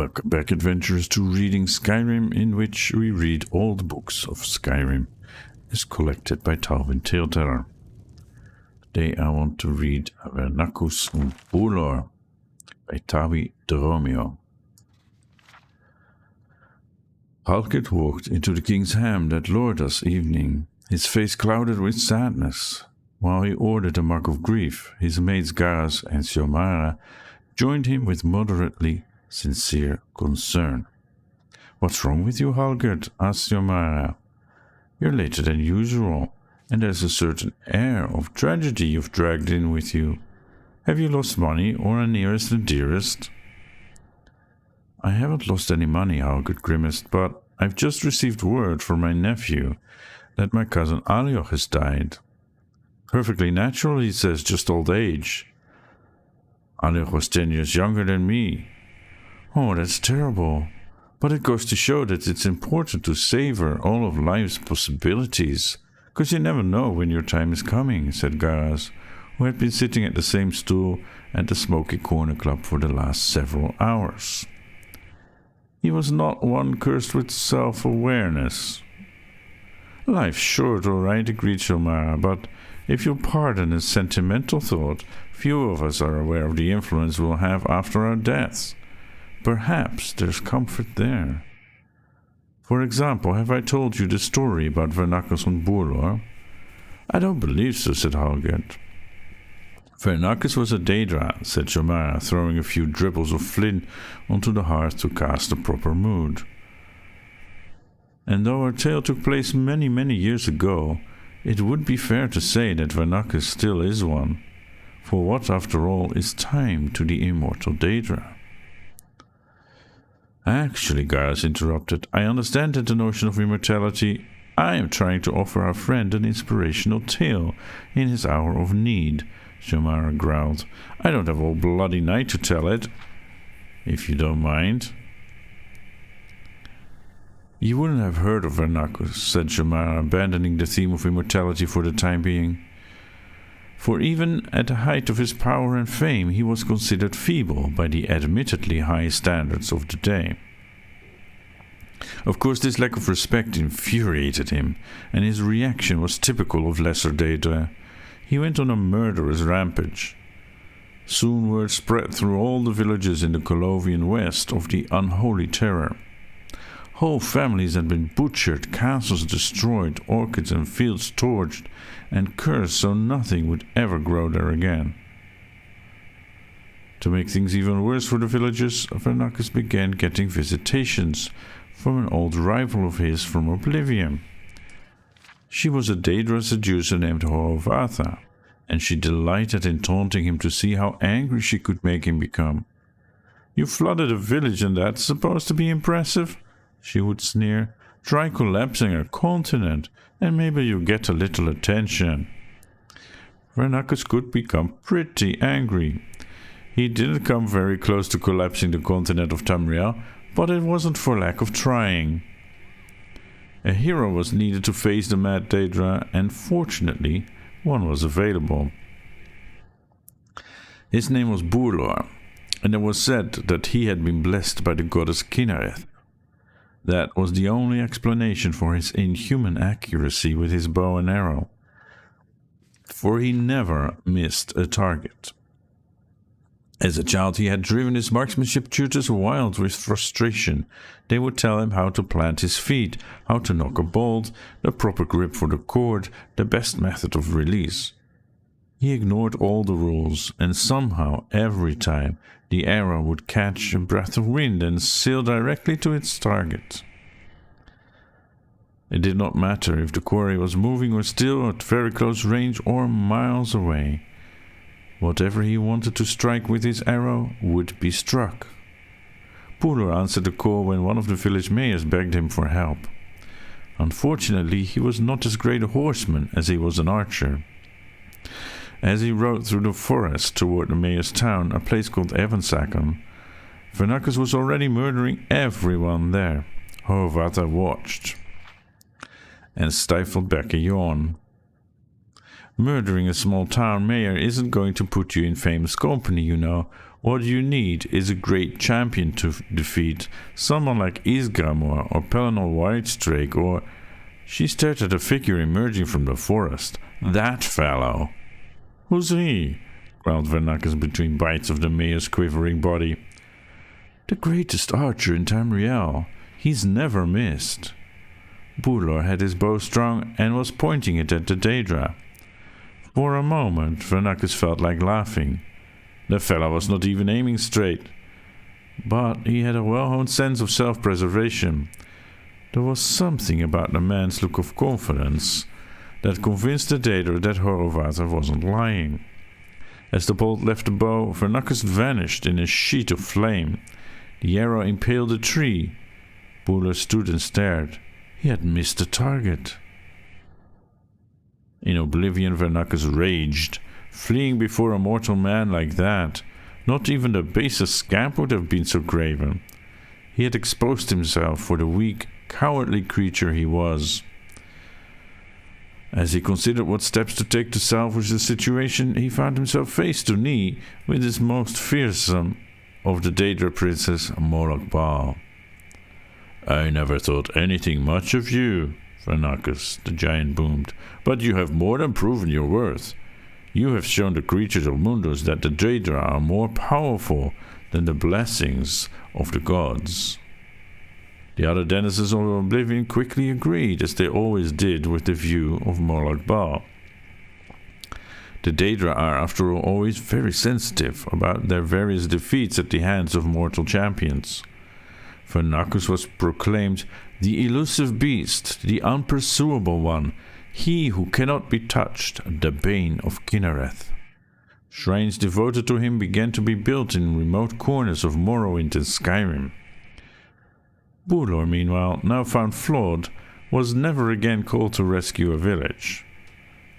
Welcome back, adventurers, to Reading Skyrim, in which we read all the books of Skyrim as collected by Talvin Teelteller. Today I want to read Vernaccus and Bourlor by Tawi de Romeo. Halkett walked into the king's ham that Lorda's evening, his face clouded with sadness. While he ordered a mug of grief, his maids Garas and Xiomara joined him with moderately sincere concern. "What's wrong with you, Halkett?" asked Xiomara. "You're later than usual, and there's a certain air of tragedy you've dragged in with you. Have you lost money, or a nearest and dearest?" "I haven't lost any money," Halkett grimaced, "but I've just received word from my nephew that my cousin Alioch has died." "Perfectly natural," he says, "just old age." "Alioch was 10 years younger than me." "Oh, that's terrible. But it goes to show that it's important to savor all of life's possibilities, 'cause you never know when your time is coming," said Garas, who had been sitting at the same stool at the Smoky Corner Club for the last several hours. He was not one cursed with self-awareness. "Life's short, all right," agreed Xiomara, "but if you'll pardon a sentimental thought, few of us are aware of the influence we'll have after our deaths. Perhaps there's comfort there. For example, have I told you the story about Vernaccus and Bourlor?" "I don't believe so," said Halkett. "Vernaccus was a Daedra," said Xiomara, throwing a few dribbles of flint onto the hearth to cast a proper mood. "And though our tale took place many, many years ago, it would be fair to say that Vernaccus still is one. For what, after all, is time to the immortal Daedra?" "Actually," Garas interrupted, "I understand that the notion of immortality. I am trying to offer our friend an inspirational tale in his hour of need," Xiomara growled. "I don't have all bloody night to tell it, if you don't mind." "You wouldn't have heard of Vernaccus," said Xiomara, abandoning the theme of immortality for the time being. "For even at the height of his power and fame, he was considered feeble by the admittedly high standards of the day. Of course, this lack of respect infuriated him, and his reaction was typical of lesser Daedra. He went on a murderous rampage. Soon word spread through all the villages in the Colovian West of the unholy terror. Whole families had been butchered, castles destroyed, orchards and fields torched, and cursed so nothing would ever grow there again. To make things even worse for the villagers, Vernaccus began getting visitations from an old rival of his from Oblivion. She was a Daedra seducer named Horovatha, and she delighted in taunting him to see how angry she could make him become. "You flooded a village, and that's supposed to be impressive?" she would sneer. "Try collapsing a continent, and maybe you'll get a little attention." Vernaccus could become pretty angry. He didn't come very close to collapsing the continent of Tamriel, but it wasn't for lack of trying. A hero was needed to face the mad Daedra, and fortunately, one was available. His name was Bourlor, and it was said that he had been blessed by the goddess Kinareth. That was the only explanation for his inhuman accuracy with his bow and arrow, for he never missed a target. As a child, he had driven his marksmanship tutors wild with frustration. They would tell him how to plant his feet, how to knock a bolt, the proper grip for the cord, the best method of release. He ignored all the rules, and somehow, every time, the arrow would catch a breath of wind and sail directly to its target. It did not matter if the quarry was moving or still, at very close range or miles away. Whatever he wanted to strike with his arrow would be struck. Bourlor answered the call when one of the village mayors begged him for help. Unfortunately, he was not as great a horseman as he was an archer. As he rode through the forest toward the mayor's town, a place called Evansacum, Vernaccus was already murdering everyone there. Horovatha watched and stifled back a yawn. Murdering a small town mayor isn't going to put you in famous company, you know. What you need is a great champion to defeat, someone like Isgramor or Pelennor Whitestrake or... She stared at a figure emerging from the forest. That fellow. Who's he? Growled Vernaccus between bites of the mayor's quivering body. The greatest archer in Tamriel. He's never missed. Bourlor had his bow strung and was pointing it at the Daedra. For a moment, Vernaccus felt like laughing. The fellow was not even aiming straight. But he had a well-honed sense of self-preservation. There was something about the man's look of confidence that convinced the Daedra that Horovatar wasn't lying. As the bolt left the bow, Vernaccus vanished in a sheet of flame. The arrow impaled a tree. Bourlor stood and stared. He had missed the target. In oblivion, Vernaccus raged, fleeing before a mortal man like that. Not even the basest scamp would have been so craven. He had exposed himself for the weak, cowardly creature he was. As he considered what steps to take to salvage the situation, he found himself face to knee with his most fearsome of the Daedra princess, Morlock. I never thought anything much of you, Vernaccus, the giant boomed, but you have more than proven your worth. You have shown the creatures of Mundus that the Daedra are more powerful than the blessings of the gods. The other denizens of Oblivion quickly agreed, as they always did, with the view of Morlock. The Daedra are, after all, always very sensitive about their various defeats at the hands of mortal champions. Vernaccus was proclaimed the elusive beast, the unpursuable one, he who cannot be touched, the bane of Kinnereth. Shrines devoted to him began to be built in remote corners of Morrowind and Skyrim. Bourlor, meanwhile, now found flawed, was never again called to rescue a village.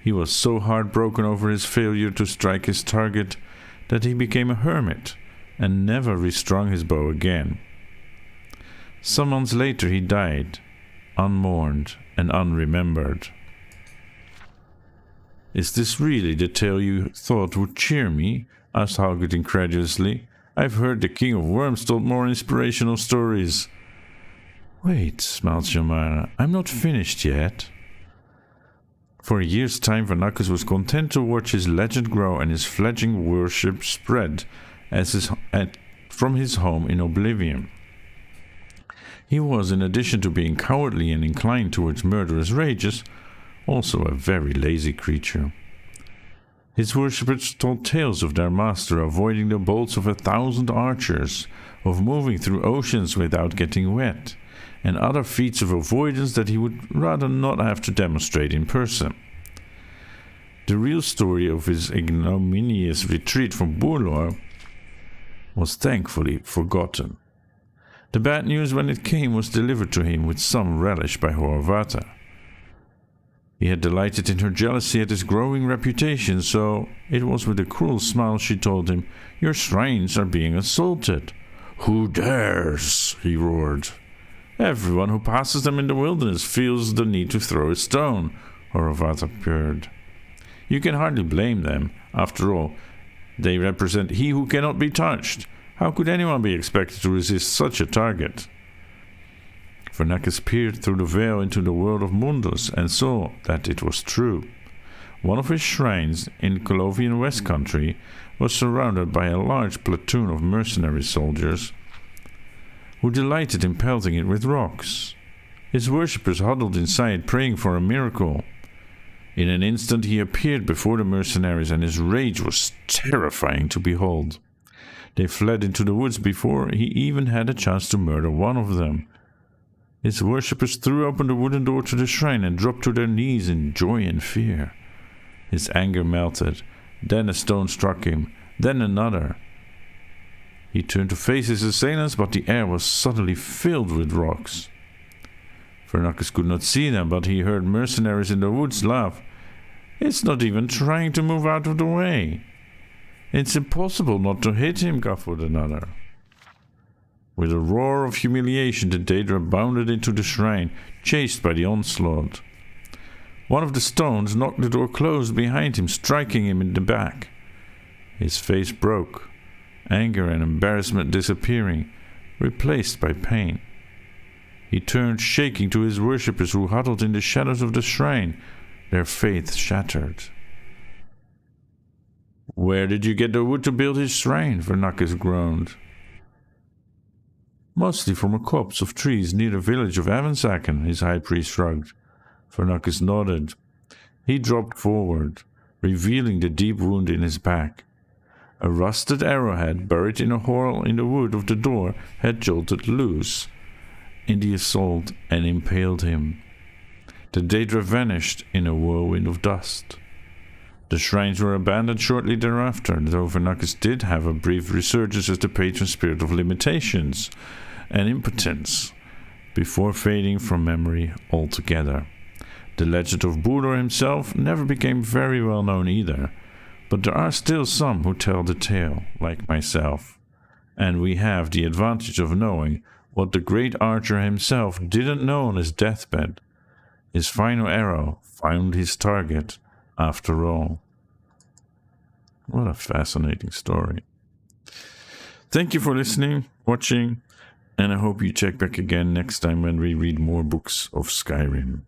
He was so heartbroken over his failure to strike his target that he became a hermit and never restrung his bow again. Some months later he died, unmourned and unremembered. Is this really the tale you thought would cheer me? Asked Halgit incredulously. I've heard the King of Worms told more inspirational stories. Wait, smiled Xiomara, I'm not finished yet. For a year's time, Vernaccus was content to watch his legend grow and his fledgling worship spread from his home in Oblivion. He was, in addition to being cowardly and inclined towards murderous rages, also a very lazy creature. His worshippers told tales of their master avoiding the bolts of 1,000 archers, of moving through oceans without getting wet, and other feats of avoidance that he would rather not have to demonstrate in person. The real story of his ignominious retreat from Bourlor was thankfully forgotten. The bad news, when it came, was delivered to him with some relish by Horovatar. He had delighted in her jealousy at his growing reputation, so it was with a cruel smile she told him, Your shrines are being assaulted. Who dares? He roared. Everyone who passes them in the wilderness feels the need to throw a stone, Horovatar purred. You can hardly blame them. After all, they represent he who cannot be touched. How could anyone be expected to resist such a target? Vernaccus peered through the veil into the world of Mundus and saw that it was true. One of his shrines in Colovian West Country was surrounded by a large platoon of mercenary soldiers who delighted in pelting it with rocks. His worshippers huddled inside, praying for a miracle. In an instant he appeared before the mercenaries, and his rage was terrifying to behold. They fled into the woods before he even had a chance to murder one of them. His worshippers threw open the wooden door to the shrine and dropped to their knees in joy and fear. His anger melted. Then a stone struck him, then another. He turned to face his assailants, but the air was suddenly filled with rocks. Vernaccus could not see them, but he heard mercenaries in the woods laugh. It's not even trying to move out of the way. It's impossible not to hit him, guffawed another. With a roar of humiliation, the Daedra bounded into the shrine, chased by the onslaught. One of the stones knocked the door closed behind him, striking him in the back. His face broke, anger and embarrassment disappearing, replaced by pain. He turned shaking to his worshippers who huddled in the shadows of the shrine, their faith shattered. "Where did you get the wood to build his shrine?" Vernaccus groaned. "Mostly from a copse of trees near the village of Avansaken," his high priest shrugged. Vernaccus nodded. He dropped forward, revealing the deep wound in his back. A rusted arrowhead buried in a hole in the wood of the door had jolted loose in the assault and impaled him. The Daedra vanished in a whirlwind of dust. The shrines were abandoned shortly thereafter, though Vernaccus did have a brief resurgence as the patron spirit of limitations and impotence, before fading from memory altogether. The legend of Bourlor himself never became very well known either, but there are still some who tell the tale, like myself, and we have the advantage of knowing what the great archer himself didn't know on his deathbed. His final arrow found his target after all. What a fascinating story. Thank you for listening, watching, and I hope you check back again next time when we read more books of Skyrim.